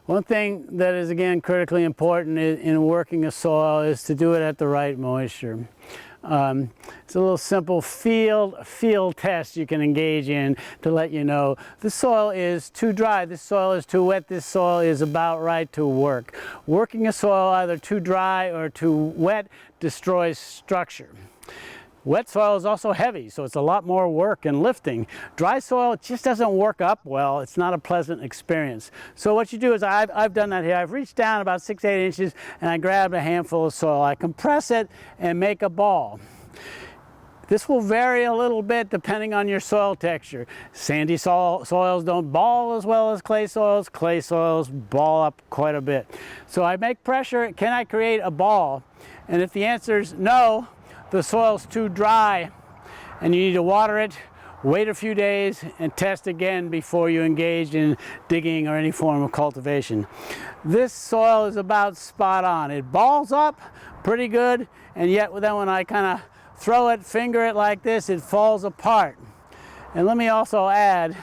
One thing that is, again, critically important in working a soil is to do it at the right moisture. It's a little simple field test you can engage in to let you know this soil is too dry, this soil is too wet, this soil is about right to work. Working a soil either too dry or too wet destroys structure. Wet soil is also heavy, so it's a lot more work and lifting. Dry soil just doesn't work up well. It's not a pleasant experience. So what you do is, I've done that here. I've reached down about 6-8 inches and I grabbed a handful of soil. I compress it and make a ball. This will vary a little bit depending on your soil texture. Sandy soils don't ball as well as clay soils. Clay soils ball up quite a bit. So I make pressure. Can I create a ball? And if the answer is no, the soil's too dry and you need to water it, wait a few days and test again before you engage in digging or any form of cultivation. This soil is about spot on. It balls up pretty good, and yet then when I kind of throw it, finger it like this, it falls apart. And let me also add,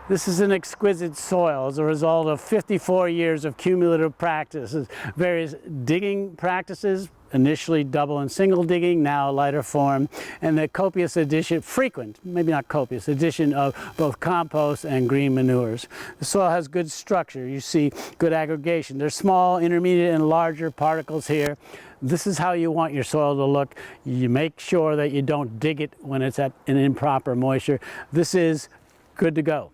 this is an exquisite soil as a result of 54 years of cumulative practices, various digging practices, initially double and single digging, now a lighter form, and the copious addition, frequent, maybe not copious, addition of both compost and green manures. The soil has good structure. You see good aggregation. There's small, intermediate, and larger particles here. This is how you want your soil to look. You make sure that you don't dig it when it's at an improper moisture. This is good to go.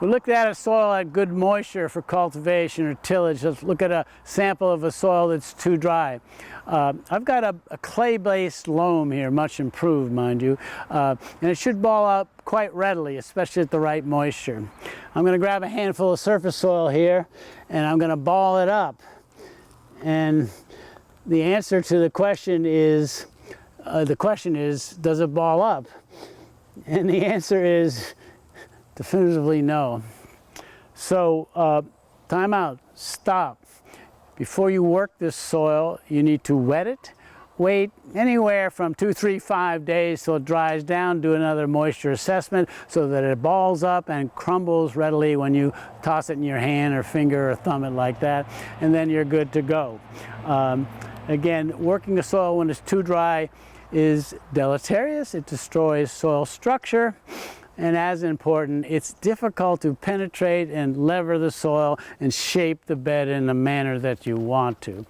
We looked at a soil at good moisture for cultivation or tillage. Let's look at a sample of a soil that's too dry. I've got a clay-based loam here, much improved, mind you, and it should ball up quite readily, especially at the right moisture. I'm going to grab a handful of surface soil here, and I'm going to ball it up. And the answer to the question is, does it ball up? And the answer is definitively no. So time out, stop. Before you work this soil, you need to wet it. Wait anywhere from 2, 3, 5 days till it dries down. Do another moisture assessment so that it balls up and crumbles readily when you toss it in your hand or finger or thumb it like that, and then you're good to go. Again, working the soil when it's too dry is deleterious. It destroys soil structure. And as important, it's difficult to penetrate and lever the soil and shape the bed in the manner that you want to.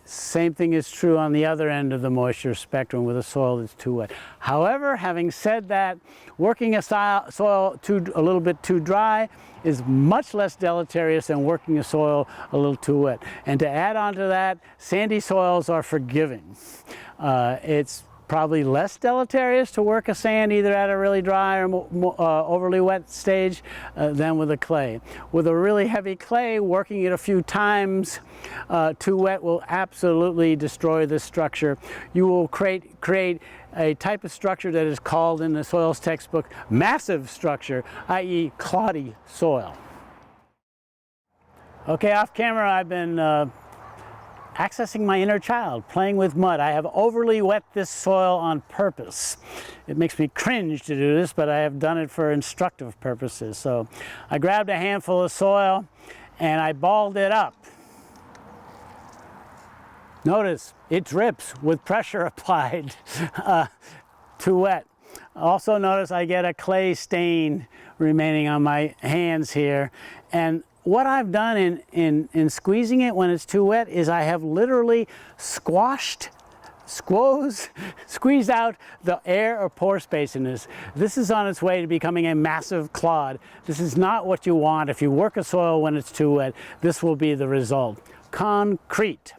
Same thing is true on the other end of the moisture spectrum with a soil that's too wet. However, having said that, working a soil a little bit too dry is much less deleterious than working a soil a little too wet. And to add on to that, sandy soils are forgiving. It's probably less deleterious to work a sand either at a really dry or overly wet stage than with a clay. With a really heavy clay, working it a few times too wet will absolutely destroy the structure. You will create a type of structure that is called in the soils textbook massive structure, i.e. cloddy soil. Okay, off camera I've been accessing my inner child, playing with mud. I have overly wet this soil on purpose. It makes me cringe to do this, but I have done it for instructive purposes. So I grabbed a handful of soil and I balled it up. Notice it drips with pressure applied. Too wet. Also notice I get a clay stain remaining on my hands here. And what I've done in squeezing it when it's too wet is I have literally squeezed out the air or pore space in this. This is on its way to becoming a massive clod. This is not what you want. If you work a soil when it's too wet, this will be the result. Concrete.